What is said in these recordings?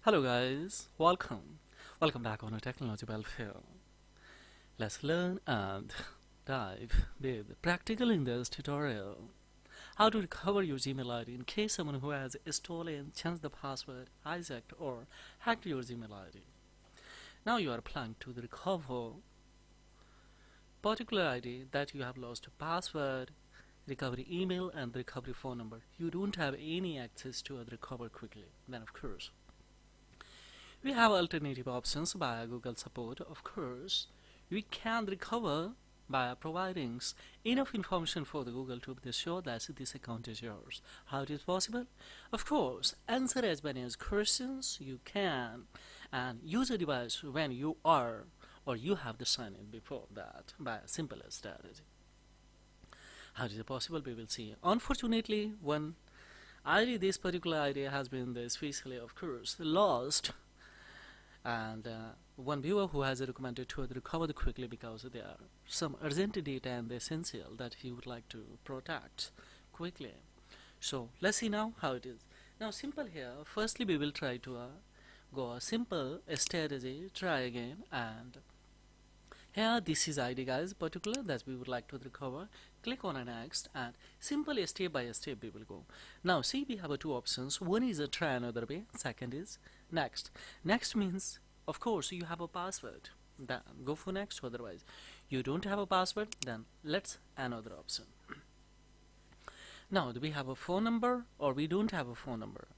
Hello guys, welcome back on a technology welfare. Let's learn and dive with practical in this tutorial. How to recover your Gmail ID in case someone who has stolen, changed the password, hijacked or hacked your Gmail ID. Now you are planning to recover particular ID that you have lost password, recovery email and the recovery phone number. You don't have any access to recover quickly. Then of course we have alternative options via Google support. Of course, we can recover by providing enough information for the Google to be sure that this account is yours. How it is possible? Of course, answer as many as questions you can and use a device when you are or you have the sign in before that by a simple strategy. How is it possible? We will see. Unfortunately, one ID, this particular ID has been especially, of course, lost, and one viewer who has recommended to recover quickly because there are some urgent data and essential that he would like to protect quickly. So let's see now how it is. Now simple here, firstly we will try to go a simple strategy, try again, and here this is ID guys particular that we would like to recover. Click on next and simple step by step we will go. Now see, we have two options. One is try another way, second is next. Next means of course you have a password, then go for next. Otherwise you don't have a password, then let's another option. Now do we have a phone number or we don't have a phone number?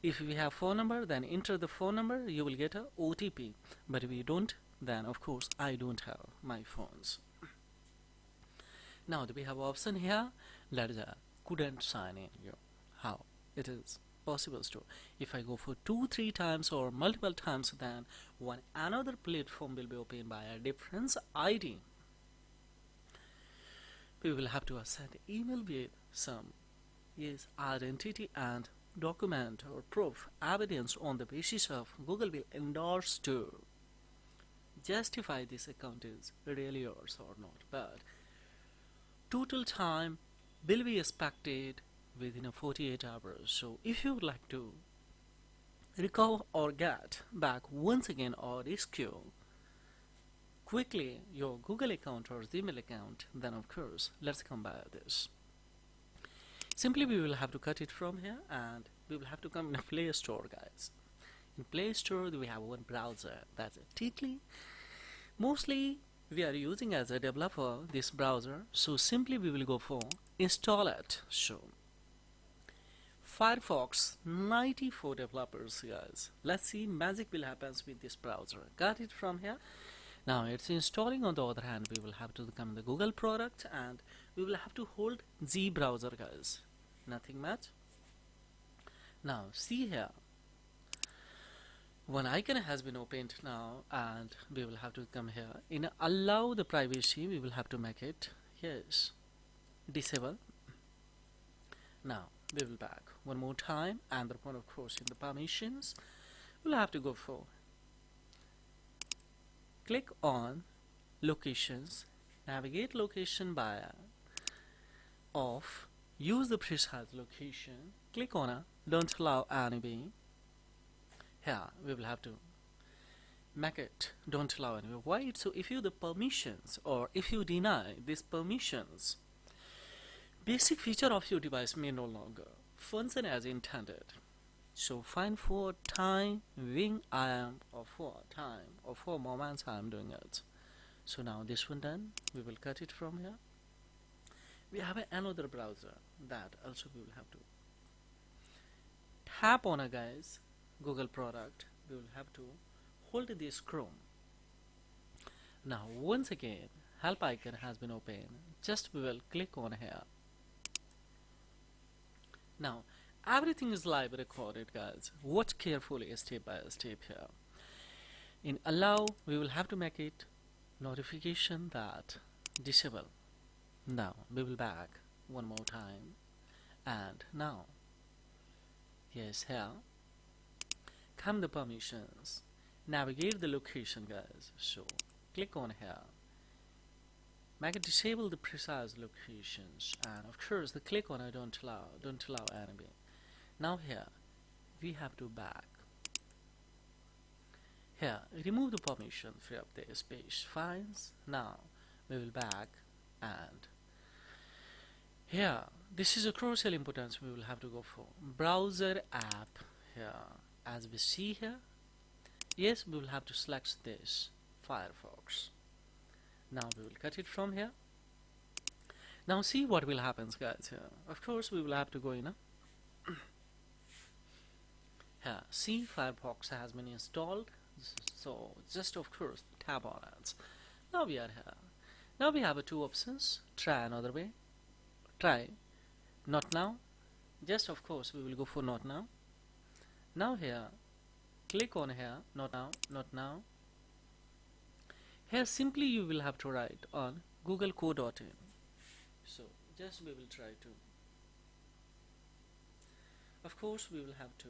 If we have phone number, then enter the phone number, you will get a OTP, but if we don't, then of course I don't have my phones. Now do we have option here? Let us couldn't sign in. How it is possible to, if I go for 2-3 times or multiple times, then one another platform will be opened by a different ID. We will have to send email with some identity and document or proof evidence on the basis of Google will endorse to justify this account is really yours or not, but total time will be expected within 48 hours. So if you would like to recover or get back once again or rescue quickly your Google account or Gmail account, then of course let's come by this. Simply we will have to cut it from here and we will have to come in a Play Store guys. In Play Store we have one browser, that's Tickly. Mostly we are using as a developer this browser, so simply we will go for install it. So Firefox 94 developers guys. Let's see magic will happen with this browser. Got it from here. Now it's installing. On the other hand we will have to come the Google product and we will have to hold G browser guys, nothing much. Now see here, one icon has been opened now and we will have to come here in allow the privacy. We will have to make it yes disable. Now we will back one more time and the point of course in the permissions we'll have to go for click on locations, navigate location by off, use the precise location, click on a don't allow anyway. Here we will have to make it don't allow anyway. Why? So if you the permissions or if you deny these permissions, basic feature of your device may no longer function as intended. So find for time being I am or for time or for moments I am doing it. So now this one done, we will cut it from here. We have another browser that also we will have to tap on a guys Google product. We will have to hold this Chrome. Now once again help icon has been opened, just we will click on here. Now everything is live recorded guys, watch carefully step by step here. In allow we will have to make it notification that disable. Now we will back one more time and now yes, here come the permissions, navigate the location guys. So click on here, make it disable the precise locations and of course the click on I don't allow enemy. Now here we have to back Here, remove the permission, free up the space files. Now we will back, and here this is a crucial importance we will have to go for browser app. Here, as we see here, yes, we will have to select this Firefox. Now we will cut it from here. Now see what will happen, guys. Here, of course, we will have to go in. Here, see, Firefox has been installed. So just of course tap on it. Now we are here. Now we have two options. Try another way. Try not now. Just of course we will go for not now. Now here, click on here, not now, not now. Here simply you will have to write on googlecode.in. So just we will try to. Of course we will have to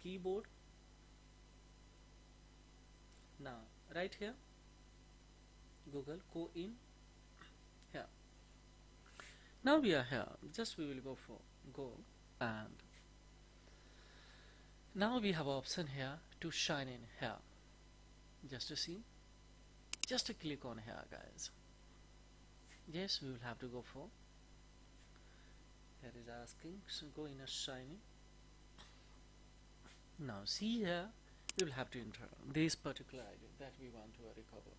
keyboard. Now right here, Google co-in here. Now we are here. Just we will go for go, and now we have option here to sign in here. Just to see, just to click on here, guys. Yes, we will have to go for. Here is asking, so go in a sign in. Now see here, we will have to enter this particular ID that we want to recover.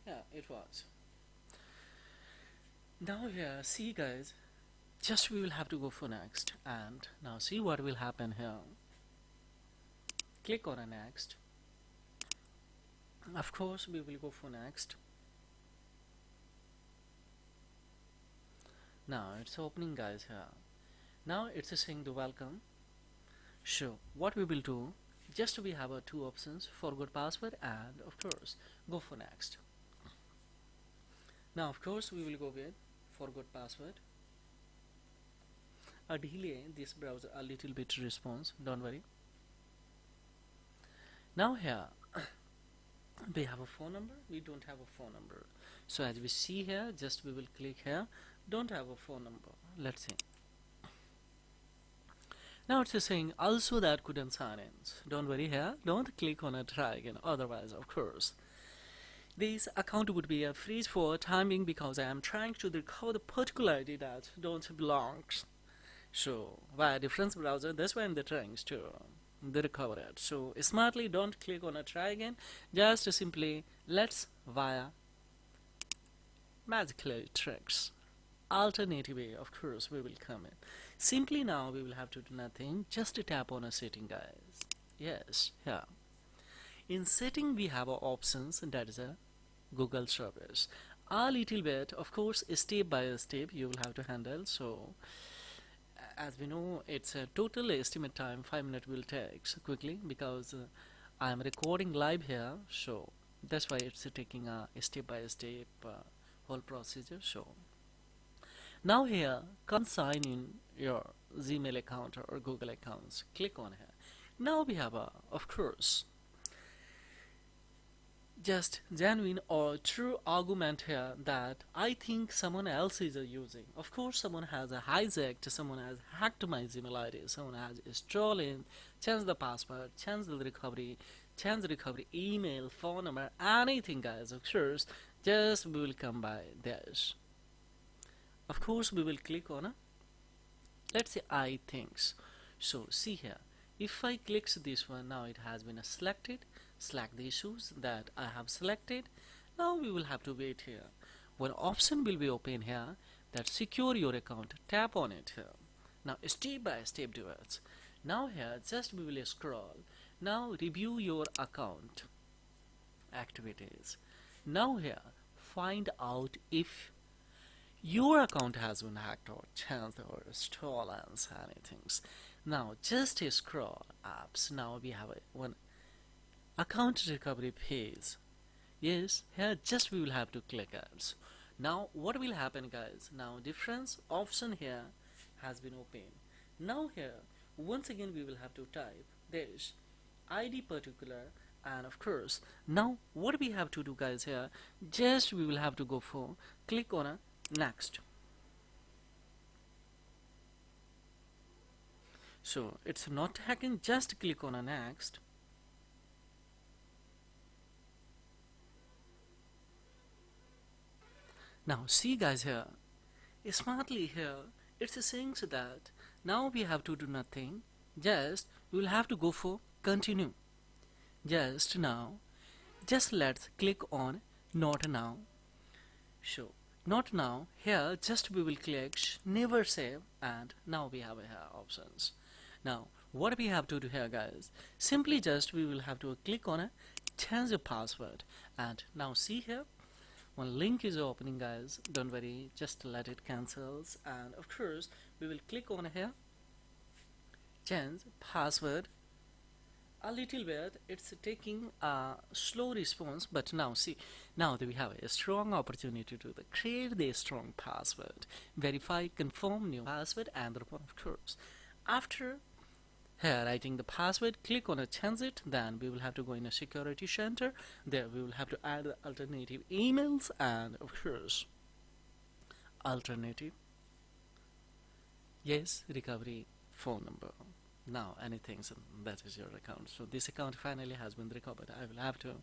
Yeah, it was. Now here, see guys, just we will have to go for next, and now see what will happen here. Click on a next. Of course we will go for next. Now it's opening, guys. Here now it's saying the welcome. So what we will do, just we have two options, forgot password and of course go for next. Now of course we will go with forgot password. A delay this browser a little bit response, don't worry. Now here we have a phone number, we don't have a phone number. So as we see here, just we will click here, don't have a phone number. Let's see. Now it's saying also that couldn't sign in. Don't worry here, don't click on a try again, otherwise of course this account would be a freeze for timing because I am trying to recover the particular ID that don't belongs. So via different browser, that's why I'm trying to recover it. So smartly don't click on a try again, just simply let's via magical tricks. Alternative way, of course, we will come in. Simply now we will have to do nothing, just to tap on a setting, guys. Yes, yeah. In setting we have our options, and that is a Google service. A little bit, of course, step by step you will have to handle. So as we know, it's a total estimate time 5 minutes will take quickly because I am recording live here, so that's why it's taking a step by step whole procedure. So now here, come sign in your Gmail account or Google accounts. Click on here. Now we have of course just genuine or true argument here that I think someone else is using. Of course someone has hijacked, someone has hacked my Gmail ID, someone has stolen, changed the password, changed the recovery email, phone number, anything, guys. Of course just we will come by this. Of course we will click on let's say I thinks. So see here, if I click this one, now it has been selected. Select the issues that I have selected. Now we will have to wait here. One option will be open here that secure your account. Tap on it here. Now step by step do it. Now here just we will scroll. Now review your account activities. Now here find out if your account has been hacked or changed or stolen anything. Now just scroll apps. Now we have one account recovery page. Yes, here just we will have to click ads. Now what will happen, guys? Now difference option here has been opened. Now here once again we will have to type this ID particular, and of course now what we have to do, guys, here just we will have to go for click on a next. So it's not hacking, just click on a next. Now see guys here, smartly here, it's saying so that now we have to do nothing, just we will have to go for continue. Just now, just let's click on not now. So not now, here just we will click never save, and now we have here options. Now what we have to do here guys, simply just we will have to click on a change the password, and now see here one link is opening guys, don't worry, just let it cancels, and of course we will click on here change password. A little bit it's taking a slow response, but now see, now that we have a strong opportunity to create the strong password, verify, confirm new password, and of course after here writing the password, click on a change it, then we will have to go in a security center, there we will have to add the alternative emails, and of course alternative yes recovery phone number. Now anything, so that is your account. So this account finally has been recovered. I will have to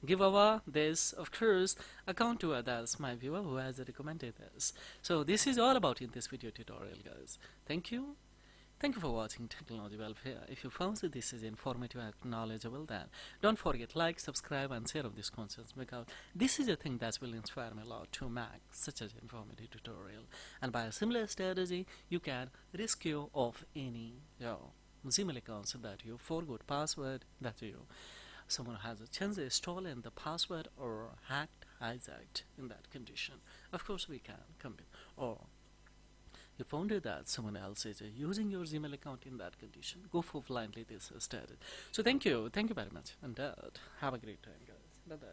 give over this of course account to others, my viewer who has recommended this. So this is all about in this video tutorial guys. Thank you. Thank you for watching Technology Welfare. If you found that this is informative and knowledgeable, then don't forget like, subscribe and share of this content, because this is a thing that will inspire me a lot to make such an informative tutorial. And by a similar strategy, you can rescue of any Gmail accounts that you forgot password, that you someone has changed, stolen the password or hacked, hijacked in that condition. Of course we can come in, or you found it that someone else is using your Gmail account in that condition, go for blindly this strategy. So thank you very much, and have a great time guys. Bye bye.